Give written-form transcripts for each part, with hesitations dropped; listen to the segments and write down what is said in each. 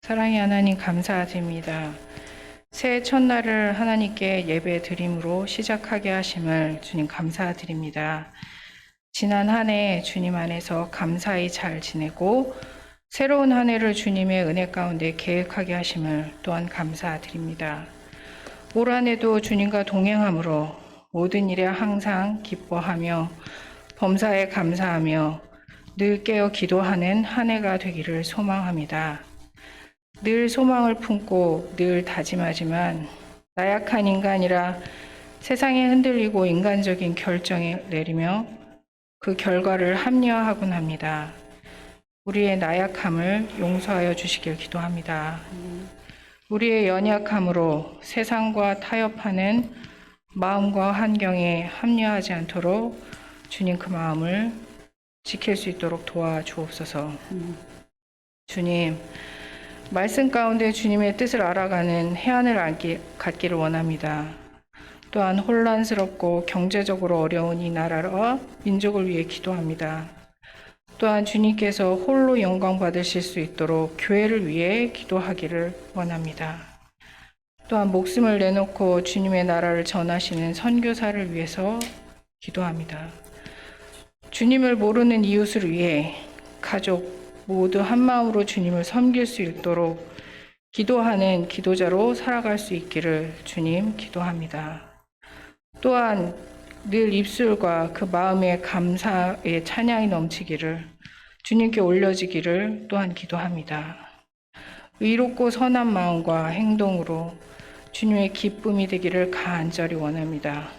사랑의 하나님 감사드립니다. 새해 첫날을 하나님께 예배 드림으로 시작하게 하심을 주님 감사드립니다. 지난 한 해 주님 안에서 감사히 잘 지내고 새로운 한 해를 주님의 은혜 가운데 계획하게 하심을 또한 감사드립니다. 올 한 해도 주님과 동행함으로 모든 일에 항상 기뻐하며 범사에 감사하며 늘 깨어 기도하는 한 해가 되기를 소망합니다. 늘 소망을 품고 늘 다짐하지만 나약한 인간이라 세상에 흔들리고 인간적인 결정을 내리며 그 결과를 합리화하곤 합니다. 우리의 나약함을 용서하여 주시길 기도합니다. 우리의 연약함으로 세상과 타협하는 마음과 환경에 합리화하지 않도록 주님 그 마음을 지킬 수 있도록 도와주옵소서. 주님, 말씀 가운데 주님의 뜻을 알아가는 해안을 갖기를 원합니다. 또한 혼란스럽고 경제적으로 어려운 이 나라와 민족을 위해 기도합니다. 또한 주님께서 홀로 영광 받으실 수 있도록 교회를 위해 기도하기를 원합니다. 또한 목숨을 내놓고 주님의 나라를 전하시는 선교사를 위해서 기도합니다. 주님을 모르는 이웃을 위해 가족 모두 한마음으로 주님을 섬길 수 있도록 기도하는 기도자로 살아갈 수 있기를 주님 기도합니다. 또한 늘 입술과 그 마음의 감사의 찬양이 넘치기를 주님께 올려지기를 또한 기도합니다. 의롭고 선한 마음과 행동으로 주님의 기쁨이 되기를 간절히 원합니다.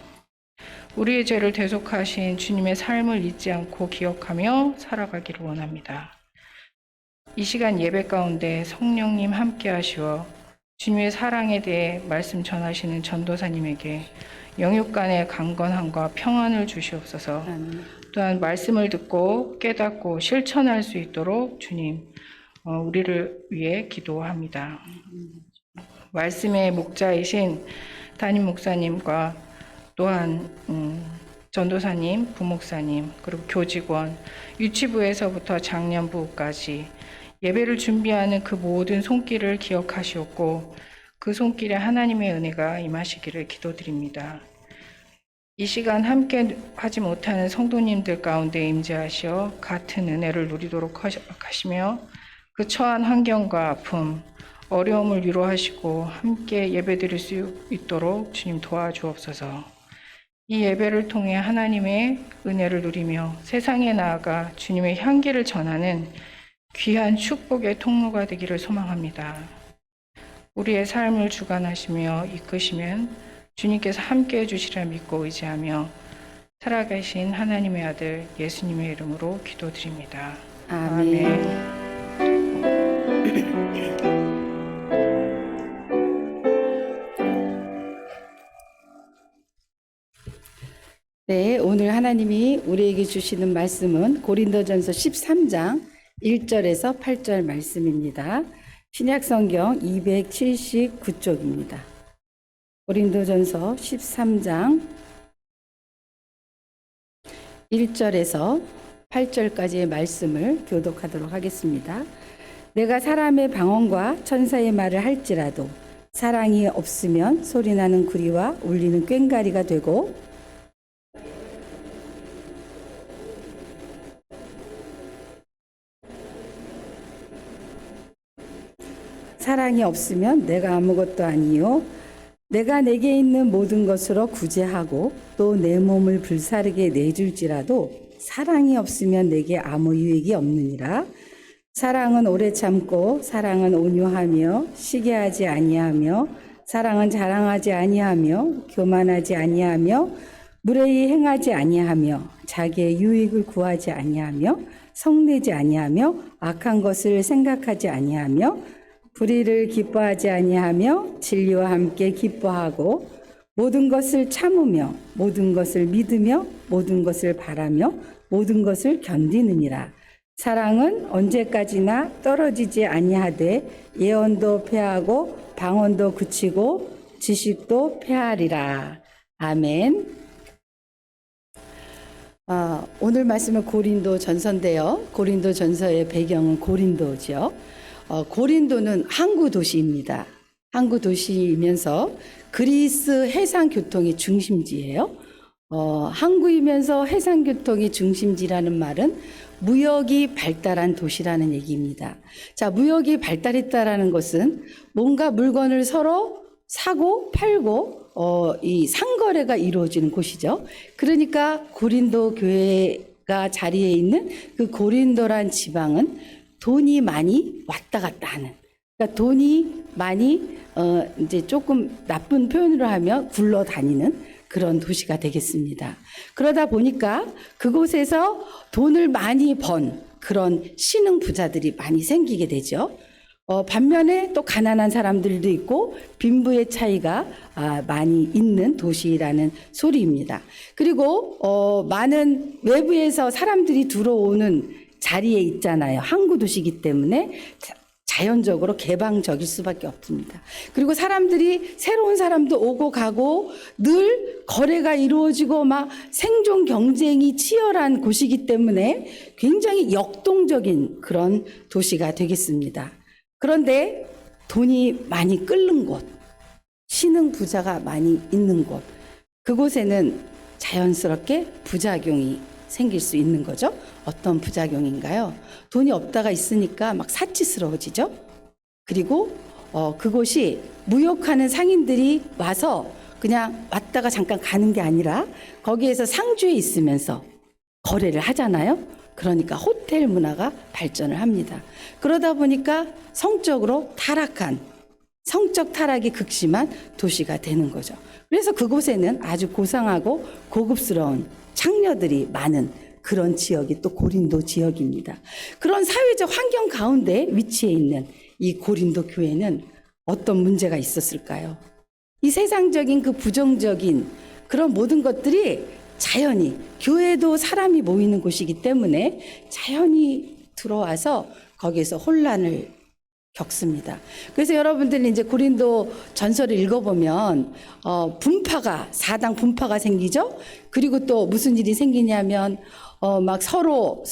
우리의 죄를 대속하신 주님의 삶을 잊지 않고 기억하며 살아가기를 원합니다. 이 시간 예배 가운데 성령님 함께 하시어 주님의 사랑에 대해 말씀 전하시는 전도사님에게 영육 간의 강건함과 평안을 주시옵소서. 또한 말씀을 듣고 깨닫고 실천할 수 있도록 주님 우리를 위해 기도합니다. 말씀의 목자이신 담임 목사님과 또한 전도사님, 부목사님, 그리고 교직원, 유치부에서부터 장년부까지 예배를 준비하는 그 모든 손길을 기억하시옵고 그 손길에 하나님의 은혜가 임하시기를 기도드립니다. 이 시간 함께 하지 못하는 성도님들 가운데 임재하시어 같은 은혜를 누리도록 하시며 그 처한 환경과 아픔, 어려움을 위로하시고 함께 예배드릴 수 있도록 주님 도와주옵소서. 이 예배를 통해 하나님의 은혜를 누리며 세상에 나아가 주님의 향기를 전하는 귀한 축복의 통로가 되기를 소망합니다. 우리의 삶을 주관하시며 이끄시면 주님께서 함께해 주시리라 믿고 의지하며 살아계신 하나님의 아들 예수님의 이름으로 기도드립니다. 아멘. 네, 오늘 하나님이 우리에게 주시는 말씀은 고린도전서 13장 1절에서 8절 말씀입니다. 신약성경 279쪽입니다. 고린도전서 13장 1절에서 8절까지의 말씀을 교독하도록 하겠습니다. 내가 사람의 방언과 천사의 말을 할지라도 사랑이 없으면 소리나는 구리와 울리는 꽹과리가 되고 사랑이 없으면 내가 아무것도 아니요 내가 내게 있는 모든 것으로 구제하고 또 내 몸을 불사르게 내줄지라도 사랑이 없으면 내게 아무 유익이 없느니라. 사랑은 오래 참고 사랑은 온유하며 시기하지 아니하며 사랑은 자랑하지 아니하며 교만하지 아니하며 무례히 행하지 아니하며 자기의 유익을 구하지 아니하며 성내지 아니하며 악한 것을 생각하지 아니하며 불의를 기뻐하지 아니하며 진리와 함께 기뻐하고 모든 것을 참으며 모든 것을 믿으며 모든 것을 바라며 모든 것을 견디느니라. 사랑은 언제까지나 떨어지지 아니하되 예언도 패하고 방언도 그치고 지식도 패하리라. 아멘. 오늘 말씀은 고린도 전서인데요. 고린도 전서의 배경은 고린도죠. 고린도는 항구 도시입니다. 항구 도시이면서 그리스 해상 교통의 중심지예요. 항구이면서 해상 교통의 중심지라는 말은 무역이 발달한 도시라는 얘기입니다. 자, 무역이 발달했다라는 것은 뭔가 물건을 서로 사고 팔고 이 상거래가 이루어지는 곳이죠. 그러니까 고린도 교회가 자리에 있는 그 고린도란 지방은 돈이 많이 왔다 갔다 하는, 그러니까 돈이 많이 이제 조금 나쁜 표현으로 하면 굴러다니는 그런 도시가 되겠습니다. 그러다 보니까 그곳에서 돈을 많이 번 그런 신흥 부자들이 많이 생기게 되죠. 반면에 또 가난한 사람들도 있고 빈부의 차이가 많이 있는 도시라는 소리입니다. 그리고 많은 외부에서 사람들이 들어오는 자리에 있잖아요. 항구 도시이기 때문에 자연적으로 개방적일 수밖에 없습니다. 그리고 사람들이 새로운 사람도 오고 가고 늘 거래가 이루어지고 막 생존 경쟁이 치열한 곳이기 때문에 굉장히 역동적인 그런 도시가 되겠습니다. 그런데 돈이 많이 끓는 곳, 신흥 부자가 많이 있는 곳, 그곳에는 자연스럽게 부작용이 생길 수 있는 거죠. 어떤 부작용인가요? 돈이 없다가 있으니까 막 사치스러워지죠. 그리고 그곳이 무역하는 상인들이 와서 그냥 왔다가 잠깐 가는 게 아니라 거기에서 상주에 있으면서 거래를 하잖아요. 그러니까 호텔 문화가 발전을 합니다. 그러다 보니까 성적으로 타락한, 성적 타락이 극심한 도시가 되는 거죠. 그래서 그곳에는 아주 고상하고 고급스러운 창녀들이 많은 그런 지역이 또 고린도 지역입니다. 그런 사회적 환경 가운데 위치해 있는 이 고린도 교회는 어떤 문제가 있었을까요? 이 세상적인 그 부정적인 그런 모든 것들이 자연히, 교회도 사람이 모이는 곳이기 때문에 자연히 들어와서 거기에서 혼란을 겪습니다. 그래서 여러분들이 이제 고린도 전설을 읽어보면 분파가, 사당 분파가 생기죠. 그리고 또 무슨 일이 생기냐면 막 서로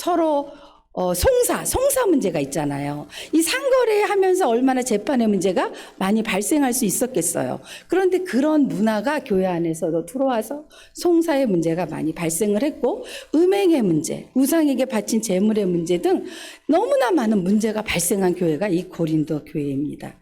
송사 문제가 있잖아요. 이 상거래하면서 얼마나 재판의 문제가 많이 발생할 수 있었겠어요. 그런데 그런 문화가 교회 안에서도 들어와서 송사의 문제가 많이 발생을 했고, 음행의 문제, 우상에게 바친 재물의 문제 등 너무나 많은 문제가 발생한 교회가 이 고린도 교회입니다.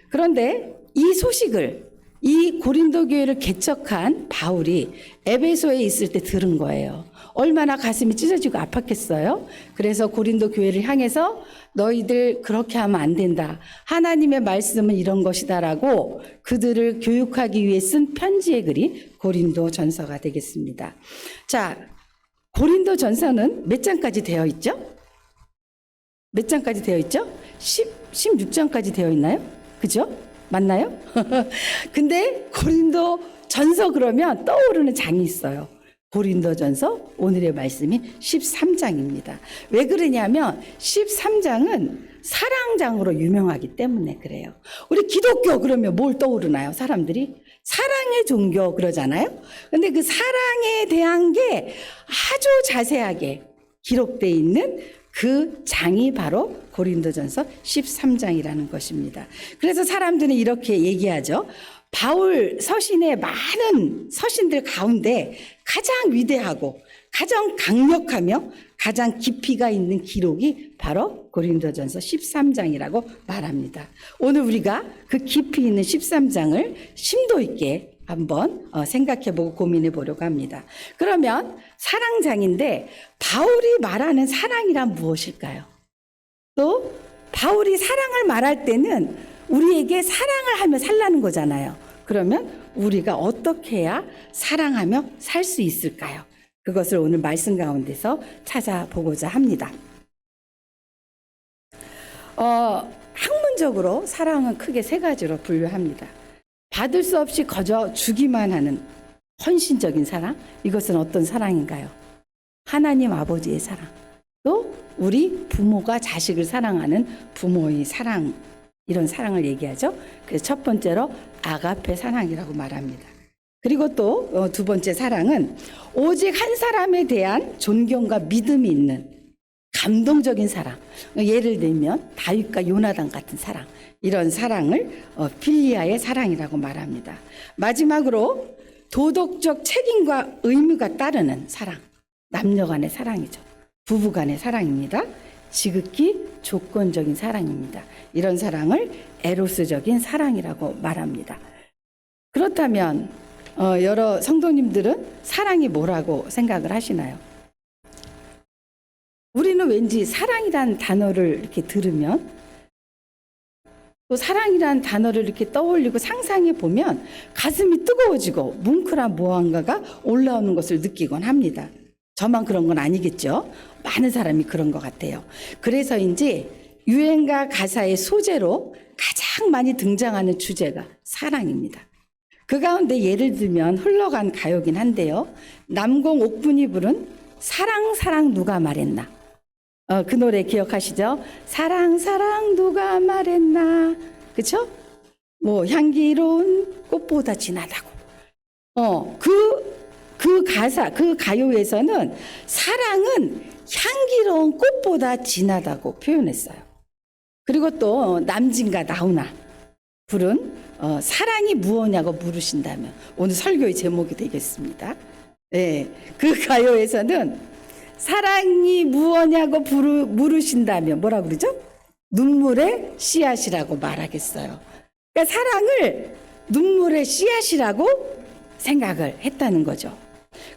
그런데 이 소식을, 이 고린도 교회를 개척한 바울이 에베소에 있을 때 들은 거예요. 얼마나 가슴이 찢어지고 아팠겠어요. 그래서 고린도 교회를 향해서 너희들 그렇게 하면 안 된다. 하나님의 말씀은 이런 것이다라고 그들을 교육하기 위해 쓴 편지의 글이 고린도 전서가 되겠습니다. 자, 고린도 전서는 몇 장까지 되어 있죠? 몇 장까지 되어 있죠? 16장까지 되어 있나요? 그죠? 맞나요? 근데 고린도 전서 그러면 떠오르는 장이 있어요. 고린도전서 오늘의 말씀이 13장입니다. 왜 그러냐면 13장은 사랑장으로 유명하기 때문에 그래요. 우리 기독교 그러면 뭘 떠오르나요? 사람들이 사랑의 종교 그러잖아요. 근데 그 사랑에 대한 게 아주 자세하게 기록되어 있는 그 장이 바로 고린도전서 13장이라는 것입니다. 그래서 사람들은 이렇게 얘기하죠. 바울 서신의 많은 서신들 가운데 가장 위대하고 가장 강력하며 가장 깊이가 있는 기록이 바로 고린도전서 13장이라고 말합니다. 오늘 우리가 그 깊이 있는 13장을 심도 있게 한번 생각해보고 고민해보려고 합니다. 그러면 사랑장인데 바울이 말하는 사랑이란 무엇일까요? 또 바울이 사랑을 말할 때는 우리에게 사랑을 하며 살라는 거잖아요. 그러면 우리가 어떻게 해야 사랑하며 살 수 있을까요? 그것을 오늘 말씀 가운데서 찾아보고자 합니다. 학문적으로 사랑은 크게 세 가지로 분류합니다. 받을 수 없이 거저 주기만 하는 헌신적인 사랑, 이것은 어떤 사랑인가요? 하나님 아버지의 사랑, 또 우리 부모가 자식을 사랑하는 부모의 사랑, 이런 사랑을 얘기하죠. 그래서 첫 번째로 아가페 사랑이라고 말합니다. 그리고 또 두 번째 사랑은 오직 한 사람에 대한 존경과 믿음이 있는 감동적인 사랑. 예를 들면 다윗과 요나단 같은 사랑. 이런 사랑을 필리아의 사랑이라고 말합니다. 마지막으로 도덕적 책임과 의무가 따르는 사랑. 남녀 간의 사랑이죠. 부부 간의 사랑입니다. 지극히 조건적인 사랑입니다. 이런 사랑을 에로스적인 사랑이라고 말합니다. 그렇다면 여러 성도님들은 사랑이 뭐라고 생각을 하시나요? 우리는 왠지 사랑이란 단어를 이렇게 들으면 또 사랑이란 단어를 이렇게 떠올리고 상상해 보면 가슴이 뜨거워지고 뭉클한 무언가가 올라오는 것을 느끼곤 합니다. 저만 그런 건 아니겠죠? 많은 사람이 그런 것 같아요. 그래서인지 유행가 가사의 소재로 가장 많이 등장하는 주제가 사랑입니다. 그 가운데 예를 들면 흘러간 가요긴 한데요. 남궁 옥분이 부른 사랑 사랑 누가 말했나. 그 노래 기억하시죠? 사랑 사랑 누가 말했나. 그쵸? 뭐 향기로운 꽃보다 진하다고. 그 가사, 그 가요에서는 사랑은 향기로운 꽃보다 진하다고 표현했어요. 그리고 또 남진과 나훈아 부른 사랑이 무엇냐고 물으신다면 오늘 설교의 제목이 되겠습니다. 네, 그 가요에서는 사랑이 무엇냐고 물으신다면 뭐라 그러죠? 눈물의 씨앗이라고 말하겠어요. 그러니까 사랑을 눈물의 씨앗이라고 생각을 했다는 거죠.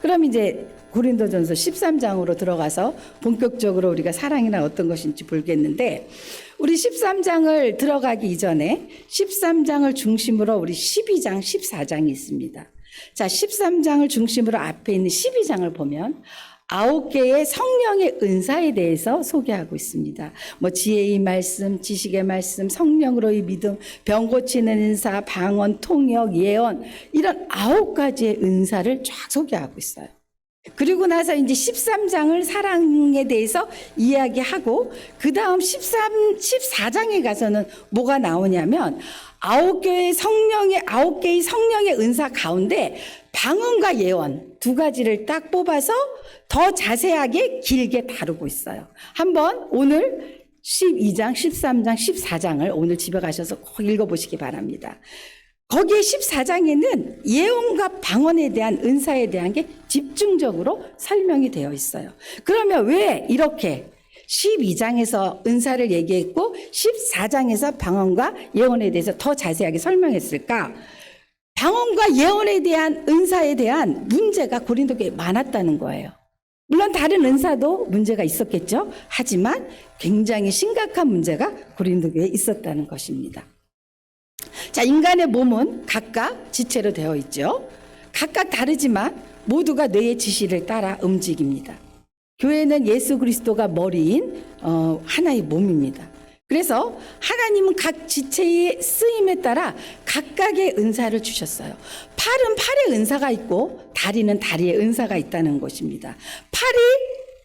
그럼 이제 고린도전서 13장으로 들어가서 본격적으로 우리가 사랑이란 어떤 것인지 보겠는데, 우리 13장을 들어가기 이전에 13장을 중심으로 우리 12장, 14장이 있습니다. 자, 13장을 중심으로 앞에 있는 12장을 보면 9개의 성령의 은사에 대해서 소개하고 있습니다. 뭐 지혜의 말씀, 지식의 말씀, 성령으로의 믿음, 병 고치는 은사, 방언, 통역, 예언, 이런 9가지의 은사를 쫙 소개하고 있어요. 그리고 나서 이제 13장을 사랑에 대해서 이야기하고 그 다음 14장에 가서는 뭐가 나오냐면 9개의 성령의 은사 가운데 방언과 예언 2가지를 딱 뽑아서 더 자세하게 길게 다루고 있어요. 한번 오늘 12장, 13장, 14장을 오늘 집에 가셔서 꼭 읽어보시기 바랍니다. 거기에 14장에는 예언과 방언에 대한 은사에 대한 게 집중적으로 설명이 되어 있어요. 그러면 왜 이렇게 12장에서 은사를 얘기했고 14장에서 방언과 예언에 대해서 더 자세하게 설명했을까? 방언과 예언에 대한 은사에 대한 문제가 고린도교에 많았다는 거예요. 물론 다른 은사도 문제가 있었겠죠. 하지만 굉장히 심각한 문제가 고린도교에 있었다는 것입니다. 자, 인간의 몸은 각각 지체로 되어 있죠. 각각 다르지만 모두가 뇌의 지시를 따라 움직입니다. 교회는 예수 그리스도가 머리인 하나의 몸입니다. 그래서 하나님은 각 지체의 쓰임에 따라 각각의 은사를 주셨어요. 팔은 팔의 은사가 있고 다리는 다리의 은사가 있다는 것입니다. 팔이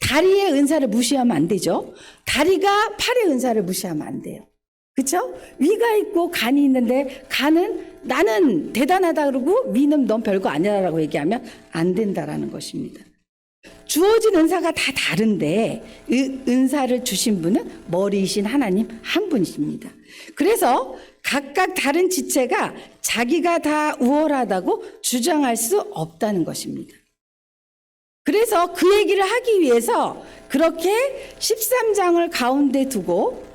다리의 은사를 무시하면 안 되죠. 다리가 팔의 은사를 무시하면 안 돼요. 그렇죠? 위가 있고 간이 있는데 간은 나는 대단하다 그러고 위는 넌 별거 아니라고 얘기하면 안 된다라는 것입니다. 주어진 은사가 다 다른데 은사를 주신 분은 머리이신 하나님 한 분이십니다. 그래서 각각 다른 지체가 자기가 다 우월하다고 주장할 수 없다는 것입니다. 그래서 그 얘기를 하기 위해서 그렇게 13장을 가운데 두고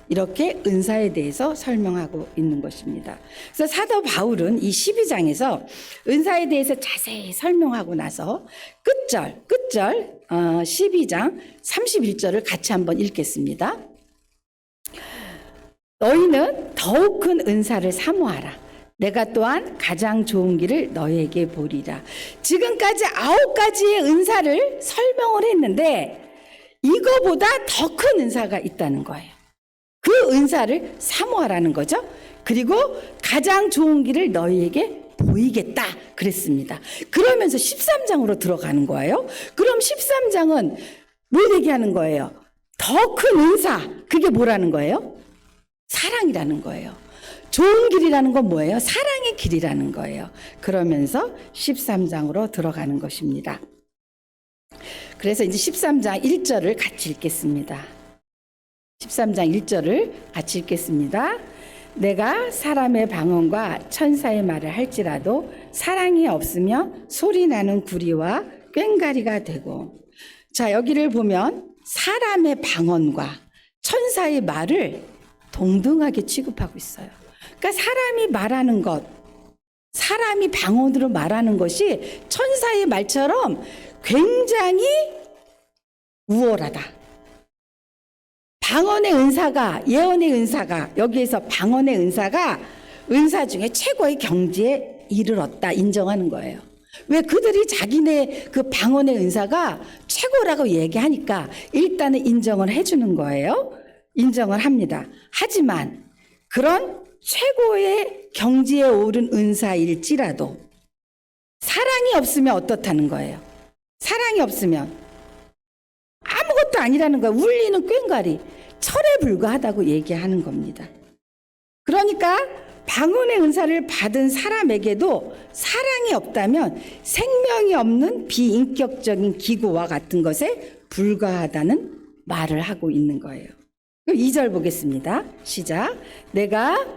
이렇게 은사에 대해서 설명하고 있는 것입니다. 그래서 사도 바울은 이 12장에서 은사에 대해서 자세히 설명하고 나서 끝절 12장 31절을 같이 한번 읽겠습니다. 너희는 더욱 큰 은사를 사모하라. 내가 또한 가장 좋은 길을 너희에게 보리라. 지금까지 9가지의 은사를 설명을 했는데 이거보다 더 큰 은사가 있다는 거예요. 그 은사를 사모하라는 거죠. 그리고 가장 좋은 길을 너희에게 보이겠다 그랬습니다. 그러면서 13장으로 들어가는 거예요. 그럼 13장은 뭘 얘기하는 거예요? 더 큰 은사, 그게 뭐라는 거예요? 사랑이라는 거예요. 좋은 길이라는 건 뭐예요? 사랑의 길이라는 거예요. 그러면서 13장으로 들어가는 것입니다. 그래서 이제 13장 1절을 같이 읽겠습니다. 13장 1절을 같이 읽겠습니다. 내가 사람의 방언과 천사의 말을 할지라도 사랑이 없으면 소리나는 구리와 꽹가리가 되고. 자, 여기를 보면 사람의 방언과 천사의 말을 동등하게 취급하고 있어요. 그러니까 사람이 말하는 것, 사람이 방언으로 말하는 것이 천사의 말처럼 굉장히 우월하다. 방언의 은사가, 예언의 은사가, 여기에서 방언의 은사가 은사 중에 최고의 경지에 이르렀다 인정하는 거예요. 왜? 그들이 자기네 그 방언의 은사가 최고라고 얘기하니까 일단은 인정을 해주는 거예요. 인정을 합니다. 하지만 그런 최고의 경지에 오른 은사일지라도 사랑이 없으면 어떻다는 거예요? 사랑이 없으면 아무것도 아니라는 거예요. 울리는 꽹과리, 철에 불과하다고 얘기하는 겁니다. 그러니까 방언의 은사를 받은 사람에게도 사랑이 없다면 생명이 없는 비인격적인 기구와 같은 것에 불과하다는 말을 하고 있는 거예요. 2절 보겠습니다. 시작. 내가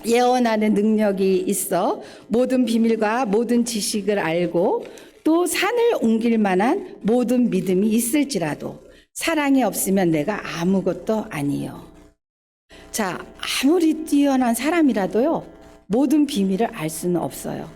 예언하는 능력이 있어 모든 비밀과 모든 지식을 알고 또 산을 옮길 만한 모든 믿음이 있을지라도 사랑이 없으면 내가 아무것도 아니요. 자, 아무리 뛰어난 사람이라도요, 모든 비밀을 알 수는 없어요.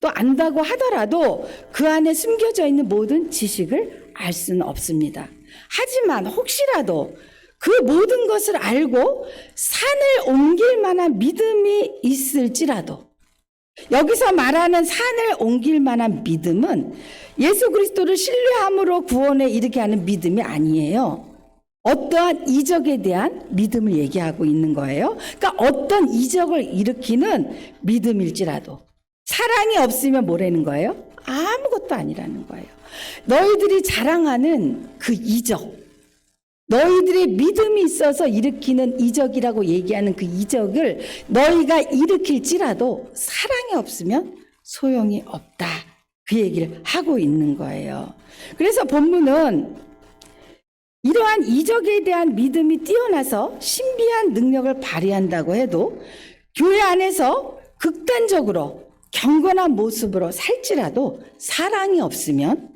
또 안다고 하더라도 그 안에 숨겨져 있는 모든 지식을 알 수는 없습니다. 하지만 혹시라도 그 모든 것을 알고 산을 옮길 만한 믿음이 있을지라도, 여기서 말하는 산을 옮길 만한 믿음은 예수 그리스도를 신뢰함으로 구원에 이르게 하는 믿음이 아니에요. 어떠한 이적에 대한 믿음을 얘기하고 있는 거예요. 그러니까 어떤 이적을 일으키는 믿음일지라도 사랑이 없으면 뭐라는 거예요? 아무것도 아니라는 거예요. 너희들이 자랑하는 그 이적, 너희들의 믿음이 있어서 일으키는 이적이라고 얘기하는 그 이적을 너희가 일으킬지라도 사랑이 없으면 소용이 없다. 그 얘기를 하고 있는 거예요. 그래서 본문은 이러한 이적에 대한 믿음이 뛰어나서 신비한 능력을 발휘한다고 해도 교회 안에서 극단적으로 경건한 모습으로 살지라도 사랑이 없으면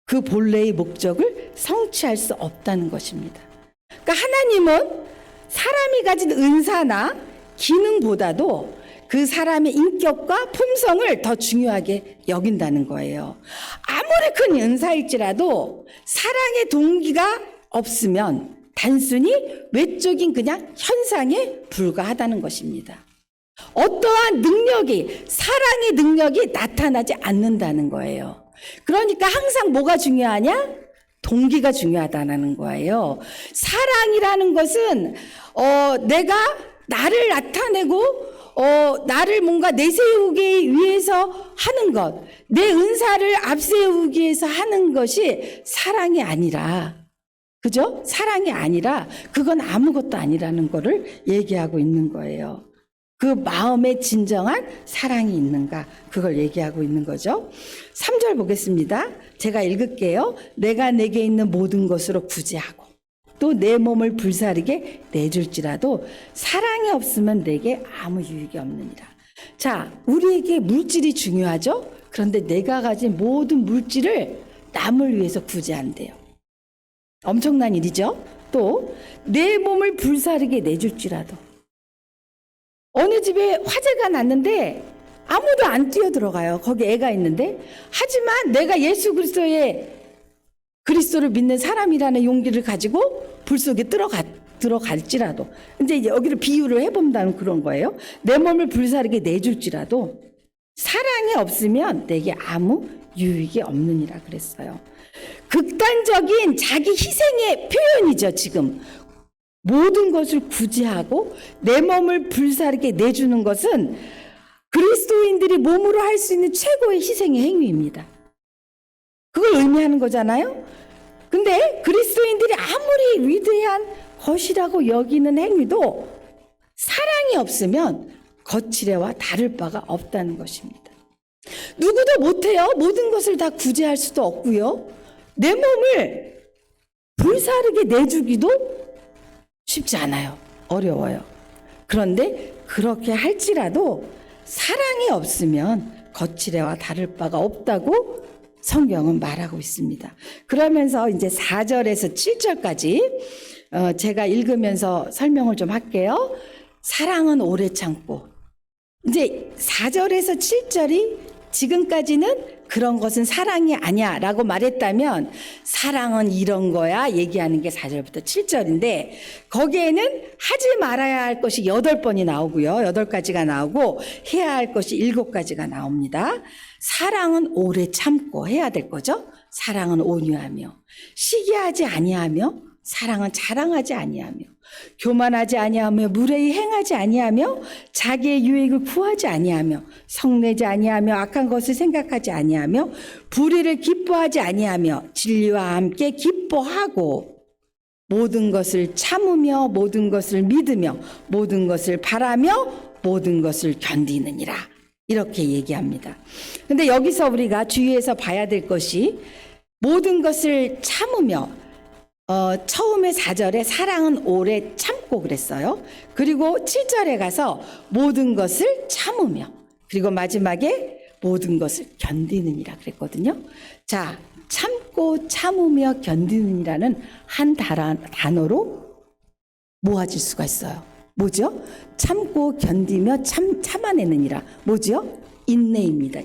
그 본래의 목적을 성취할 수 없다는 것입니다. 그러니까 하나님은 사람이 가진 은사나 기능보다도 그 사람의 인격과 품성을 더 중요하게 여긴다는 거예요. 아무리 큰 은사일지라도 사랑의 동기가 없으면 단순히 외적인 그냥 현상에 불과하다는 것입니다. 어떠한 능력이, 사랑의 능력이 나타나지 않는다는 거예요. 그러니까 항상 뭐가 중요하냐? 동기가 중요하다는 거예요. 사랑이라는 것은 내가 나를 나타내고 나를 뭔가 내세우기 위해서 하는 것, 내 은사를 앞세우기 위해서 하는 것이 사랑이 아니라, 그죠? 사랑이 아니라 그건 아무것도 아니라는 거를 얘기하고 있는 거예요. 그 마음에 진정한 사랑이 있는가, 그걸 얘기하고 있는 거죠. 3절 보겠습니다. 제가 읽을게요. 내가 내게 있는 모든 것으로 구제하고 또 내 몸을 불사르게 내줄지라도 사랑이 없으면 내게 아무 유익이 없느니라. 자, 우리에게 물질이 중요하죠. 그런데 내가 가진 모든 물질을 남을 위해서 구제한대요. 엄청난 일이죠. 또 내 몸을 불사르게 내줄지라도, 어느 집에 화재가 났는데 아무도 안 뛰어들어가요. 거기 애가 있는데. 하지만 내가 예수 그리스도를 믿는 사람이라는 용기를 가지고 불 속에 들어갈지라도, 이제 여기를 비유를 해본다는 그런 거예요. 내 몸을 불사르게 내줄지라도 사랑이 없으면 내게 아무 유익이 없느니라 그랬어요. 극단적인 자기 희생의 표현이죠. 지금 모든 것을 구제하고 내 몸을 불사르게 내주는 것은 그리스도인들이 몸으로 할 수 있는 최고의 희생의 행위입니다. 그걸 의미하는 거잖아요. 근데 그리스도인들이 아무리 위대한 것이라고 여기는 행위도 사랑이 없으면 거칠애와 다를 바가 없다는 것입니다. 누구도 못해요. 모든 것을 다 구제할 수도 없고요. 내 몸을 불사르게 내주기도 쉽지 않아요. 어려워요. 그런데 그렇게 할지라도 사랑이 없으면 거칠애와 다를 바가 없다고 성경은 말하고 있습니다. 그러면서 이제 4절에서 7절까지 제가 읽으면서 설명을 좀 할게요. 사랑은 오래 참고, 이제 4절에서 7절이 지금까지는 그런 것은 사랑이 아니야 라고 말했다면 사랑은 이런 거야 얘기하는 게 4절부터 7절인데 거기에는 하지 말아야 할 것이 8번이 나오고요. 8가지가 나오고 해야 할 것이 7가지가 나옵니다. 사랑은 오래 참고 해야 될 거죠. 사랑은 온유하며 시기하지 아니하며 사랑은 자랑하지 아니하며 교만하지 아니하며 무례히 행하지 아니하며 자기의 유익을 구하지 아니하며 성내지 아니하며 악한 것을 생각하지 아니하며 불의를 기뻐하지 아니하며 진리와 함께 기뻐하고 모든 것을 참으며 모든 것을 믿으며 모든 것을 바라며 모든 것을 견디느니라 이렇게 얘기합니다. 근데 여기서 우리가 주의해서 봐야 될 것이 모든 것을 참으며 처음에 4절에 사랑은 오래 참고 그랬어요. 그리고 7절에 가서 모든 것을 참으며 그리고 마지막에 모든 것을 견디느니라 그랬거든요. 자, 참고 참으며 견디느니라는 한 단어로 모아질 수가 있어요. 뭐죠? 참고 견디며 참아내느니라. 뭐죠? 인내입니다.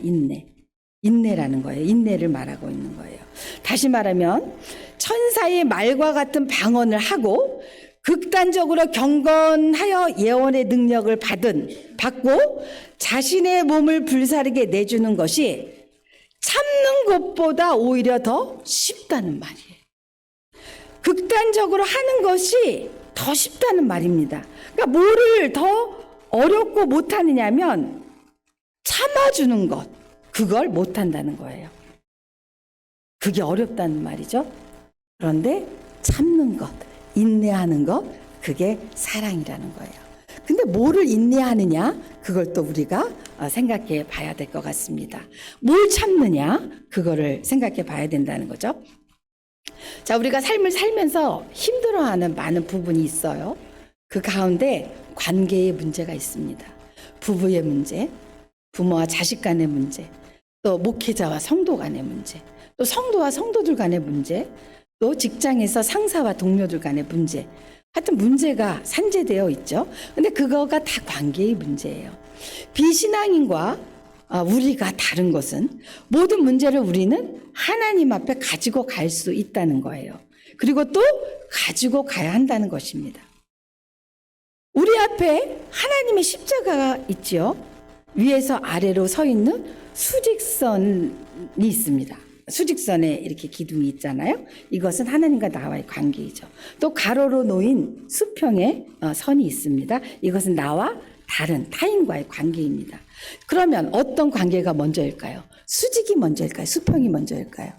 인내라는 거예요. 인내를 말하고 있는 거예요. 다시 말하면 천사의 말과 같은 방언을 하고 극단적으로 경건하여 예언의 능력을 받고 자신의 몸을 불사르게 내주는 것이 참는 것보다 오히려 더 쉽다는 말이에요. 극단적으로 하는 것이 더 쉽다는 말입니다. 그러니까 뭐를 더 어렵고 못하느냐면 참아주는 것, 그걸 못한다는 거예요. 그게 어렵다는 말이죠. 그런데 참는 것, 인내하는 것, 그게 사랑이라는 거예요. 근데 뭐를 인내하느냐? 그걸 또 우리가 생각해 봐야 될 것 같습니다. 뭘 참느냐? 그거를 생각해 봐야 된다는 거죠. 자, 우리가 삶을 살면서 힘들어하는 많은 부분이 있어요. 그 가운데 관계의 문제가 있습니다. 부부의 문제, 부모와 자식 간의 문제, 또 목회자와 성도 간의 문제, 또 성도와 성도들 간의 문제, 또 직장에서 상사와 동료들 간의 문제, 하여튼 문제가 산재되어 있죠. 근데 그거가 다 관계의 문제예요. 비신앙인과 우리가 다른 것은 모든 문제를 우리는 하나님 앞에 가지고 갈 수 있다는 거예요. 그리고 또 가지고 가야 한다는 것입니다. 우리 앞에 하나님의 십자가가 있죠. 위에서 아래로 서 있는 수직선이 있습니다. 수직선에 이렇게 기둥이 있잖아요. 이것은 하나님과 나와의 관계이죠. 또 가로로 놓인 수평의 선이 있습니다. 이것은 나와 다른 타인과의 관계입니다. 그러면 어떤 관계가 먼저일까요? 수직이 먼저일까요? 수평이 먼저일까요?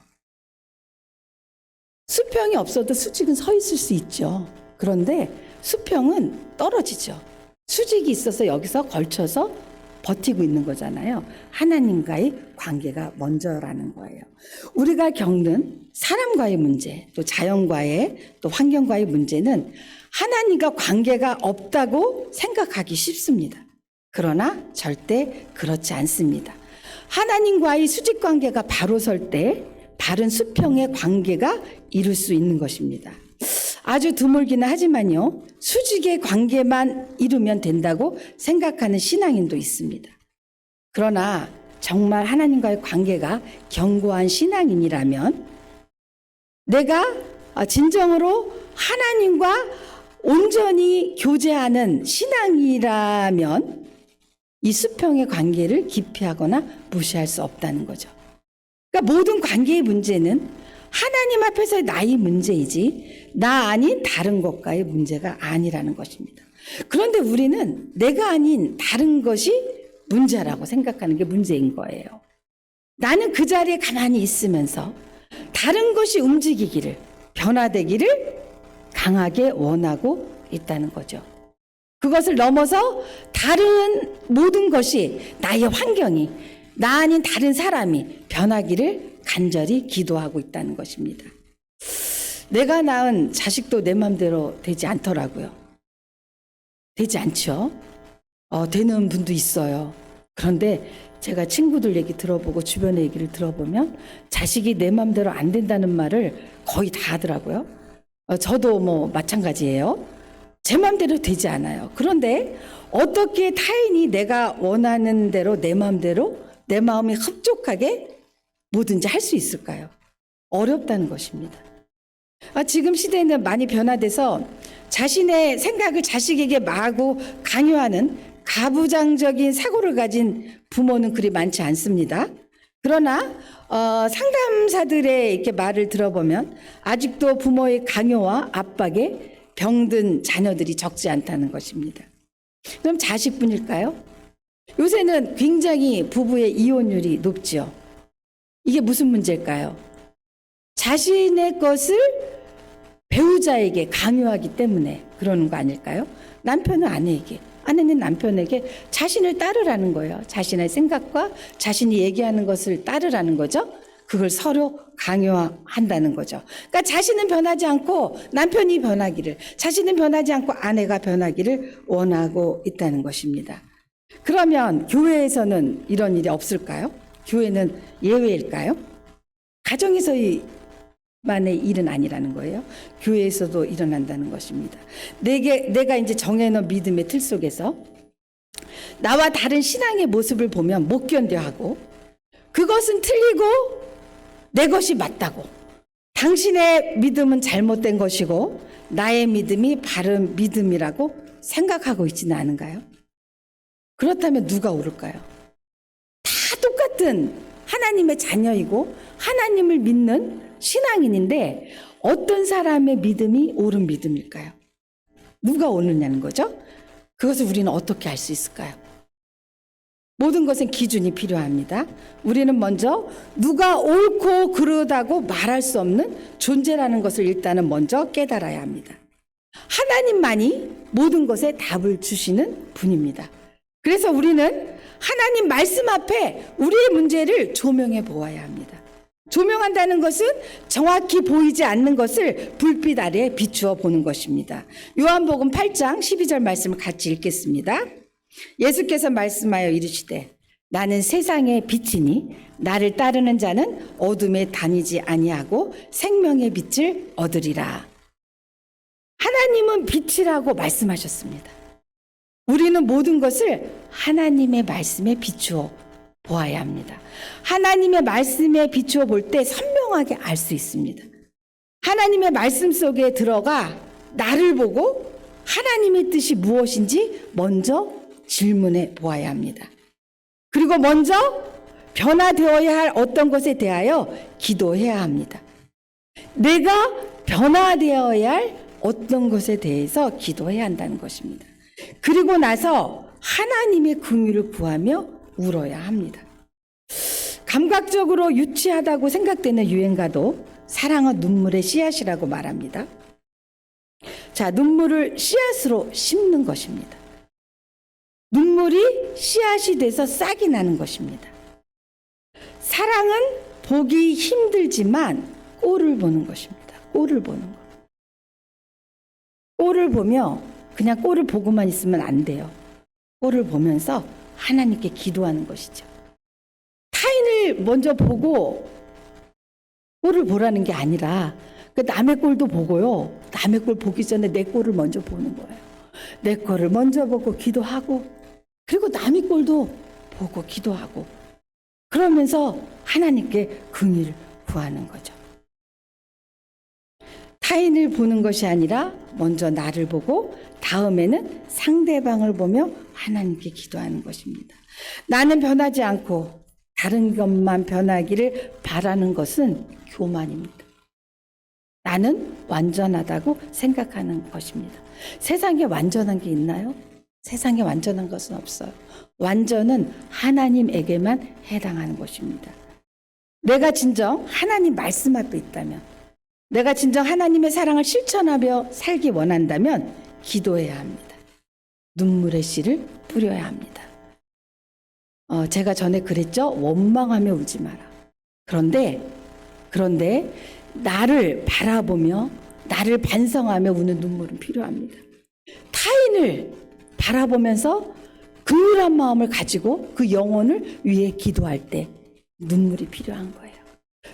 수평이 없어도 수직은 서 있을 수 있죠. 그런데 수평은 떨어지죠. 수직이 있어서 여기서 걸쳐서 버티고 있는 거잖아요. 하나님과의 관계가 먼저라는 거예요. 우리가 겪는 사람과의 문제, 또 자연과의, 또 환경과의 문제는 하나님과 관계가 없다고 생각하기 쉽습니다. 그러나 절대 그렇지 않습니다. 하나님과의 수직 관계가 바로 설 때 바른 수평의 관계가 이룰 수 있는 것입니다. 아주 드물기는 하지만요, 수직의 관계만 이루면 된다고 생각하는 신앙인도 있습니다. 그러나 정말 하나님과의 관계가 견고한 신앙인이라면 내가 진정으로 하나님과 온전히 교제하는 신앙이라면 이 수평의 관계를 기피하거나 무시할 수 없다는 거죠. 그러니까 모든 관계의 문제는 하나님 앞에서의 나의 문제이지 나 아닌 다른 것과의 문제가 아니라는 것입니다. 그런데 우리는 내가 아닌 다른 것이 문제라고 생각하는 게 문제인 거예요. 나는 그 자리에 가만히 있으면서 다른 것이 움직이기를, 변화되기를 강하게 원하고 있다는 거죠. 그것을 넘어서 다른 모든 것이, 나의 환경이, 나 아닌 다른 사람이 변하기를 간절히 기도하고 있다는 것입니다. 내가 낳은 자식도 내 마음대로 되지 않더라고요. 되지 않죠. 되는 분도 있어요. 그런데 제가 친구들 얘기 들어보고 주변의 얘기를 들어보면 자식이 내 마음대로 안 된다는 말을 거의 다 하더라고요. 저도 뭐 마찬가지예요. 제 마음대로 되지 않아요. 그런데 어떻게 타인이 내가 원하는 대로 내 마음대로 내 마음이 흡족하게 뭐든지 할 수 있을까요? 어렵다는 것입니다. 지금 시대는 많이 변화돼서 자신의 생각을 자식에게 마구 강요하는 가부장적인 사고를 가진 부모는 그리 많지 않습니다. 그러나 상담사들의 이렇게 말을 들어보면 아직도 부모의 강요와 압박에 병든 자녀들이 적지 않다는 것입니다. 그럼 자식뿐일까요? 요새는 굉장히 부부의 이혼율이 높지요. 이게 무슨 문제일까요? 자신의 것을 배우자에게 강요하기 때문에 그러는 거 아닐까요? 남편은 아내에게, 아내는 남편에게 자신을 따르라는 거예요. 자신의 생각과 자신이 얘기하는 것을 따르라는 거죠. 그걸 서로 강요한다는 거죠. 그러니까 자신은 변하지 않고 남편이 변하기를, 자신은 변하지 않고 아내가 변하기를 원하고 있다는 것입니다. 그러면 교회에서는 이런 일이 없을까요? 교회는 예외일까요? 가정에서만의 일은 아니라는 거예요. 교회에서도 일어난다는 것입니다. 내가 이제 정해놓은 믿음의 틀 속에서 나와 다른 신앙의 모습을 보면 못 견뎌하고 그것은 틀리고 내 것이 맞다고, 당신의 믿음은 잘못된 것이고 나의 믿음이 바른 믿음이라고 생각하고 있지는 않은가요? 그렇다면 누가 옳을까요? 다 똑같은 하나님의 자녀이고 하나님을 믿는 신앙인인데 어떤 사람의 믿음이 옳은 믿음일까요? 누가 옳느냐는 거죠. 그것을 우리는 어떻게 알 수 있을까요? 모든 것은 기준이 필요합니다. 우리는 먼저 누가 옳고 그르다고 말할 수 없는 존재라는 것을 일단은 먼저 깨달아야 합니다. 하나님만이 모든 것에 답을 주시는 분입니다. 그래서 우리는 하나님 말씀 앞에 우리의 문제를 조명해 보아야 합니다. 조명한다는 것은 정확히 보이지 않는 것을 불빛 아래에 비추어 보는 것입니다. 요한복음 8장 12절 말씀을 같이 읽겠습니다. 예수께서 말씀하여 이르시되 나는 세상의 빛이니 나를 따르는 자는 어둠에 다니지 아니하고 생명의 빛을 얻으리라. 하나님은 빛이라고 말씀하셨습니다. 우리는 모든 것을 하나님의 말씀에 비추어 보아야 합니다. 하나님의 말씀에 비추어 볼 때 선명하게 알 수 있습니다. 하나님의 말씀 속에 들어가 나를 보고 하나님의 뜻이 무엇인지 먼저 질문해 보아야 합니다. 그리고 먼저 변화되어야 할 어떤 것에 대하여 기도해야 합니다. 내가 변화되어야 할 어떤 것에 대해서 기도해야 한다는 것입니다. 그리고 나서 하나님의 긍휼을 구하며 울어야 합니다. 감각적으로 유치하다고 생각되는 유행가도 사랑은 눈물의 씨앗이라고 말합니다. 자, 눈물을 씨앗으로 심는 것입니다. 눈물이 씨앗이 돼서 싹이 나는 것입니다. 사랑은 보기 힘들지만 꼴을 보는 것입니다. 꼴을 보는 것. 꼴을 보며 그냥 꼴을 보고만 있으면 안 돼요. 꼴을 보면서 하나님께 기도하는 것이죠. 타인을 먼저 보고 꼴을 보라는 게 아니라 남의 꼴도 보고요. 남의 꼴 보기 전에 내 꼴을 먼저 보는 거예요. 내 꼴을 먼저 보고 기도하고 그리고 남의 꼴도 보고 기도하고 그러면서 하나님께 긍휼을 구하는 거죠. 타인을 보는 것이 아니라 먼저 나를 보고 다음에는 상대방을 보며 하나님께 기도하는 것입니다. 나는 변하지 않고 다른 것만 변하기를 바라는 것은 교만입니다. 나는 완전하다고 생각하는 것입니다. 세상에 완전한 게 있나요? 세상에 완전한 것은 없어요. 완전은 하나님에게만 해당하는 것입니다. 내가 진정 하나님 말씀 앞에 있다면, 내가 진정 하나님의 사랑을 실천하며 살기 원한다면 기도해야 합니다. 눈물의 씨를 뿌려야 합니다. 제가 전에 그랬죠. 원망하며 울지 마라. 그런데 나를 바라보며 나를 반성하며 우는 눈물은 필요합니다. 타인을 바라보면서 긍휼한 마음을 가지고 그 영혼을 위해 기도할 때 눈물이 필요한 거예요.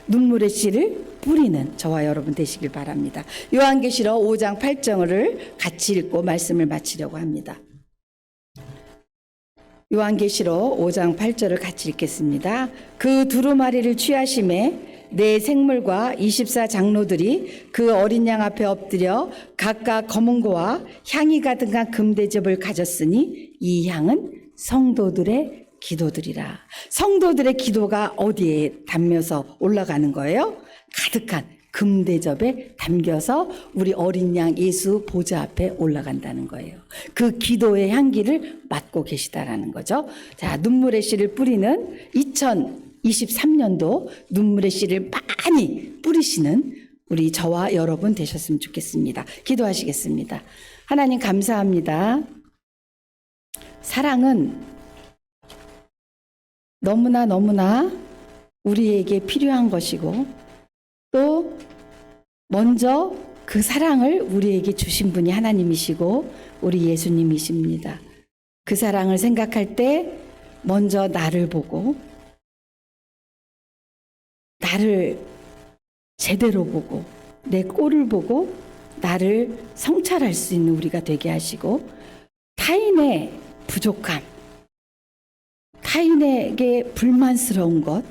눈물의 씨를 뿌리는 저와 여러분 되시길 바랍니다. 요한계시록 5장 8절을 같이 읽고 말씀을 마치려고 합니다. 요한계시록 5장 8절을 같이 읽겠습니다. 그 두루마리를 취하심에 네 생물과 24 장로들이 그 어린 양 앞에 엎드려 각각 검은 고와 향이 가득한 금대접을 가졌으니 이 향은 성도들의 기도들이라. 성도들의 기도가 어디에 담겨서 올라가는 거예요? 가득한 금대접에 담겨서 우리 어린 양 예수 보좌 앞에 올라간다는 거예요. 그 기도의 향기를 맡고 계시다라는 거죠. 자, 눈물의 씨를 뿌리는 2023년도 눈물의 씨를 많이 뿌리시는 우리 저와 여러분 되셨으면 좋겠습니다. 기도하시겠습니다. 하나님 감사합니다. 사랑은 너무나 우리에게 필요한 것이고 또 먼저 그 사랑을 우리에게 주신 분이 하나님이시고 우리 예수님이십니다. 그 사랑을 생각할 때 먼저 나를 보고 나를 제대로 보고 내 꼴을 보고 나를 성찰할 수 있는 우리가 되게 하시고 타인의 부족함, 타인에게 불만스러운 것,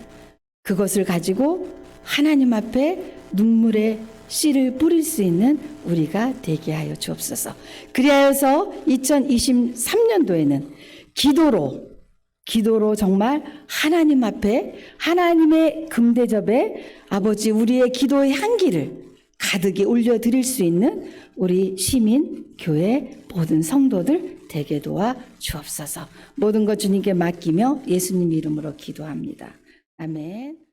그것을 가지고 하나님 앞에 눈물의 씨를 뿌릴 수 있는 우리가 되게 하여 주옵소서. 그리하여서 2023년도에는 기도로 정말 하나님 앞에 하나님의 금대접에 아버지 우리의 기도의 향기를 가득히 올려드릴 수 있는 우리 시민, 교회 모든 성도들 되게 도와 주옵소서. 모든 것 주님께 맡기며 예수님 이름으로 기도합니다. 아멘.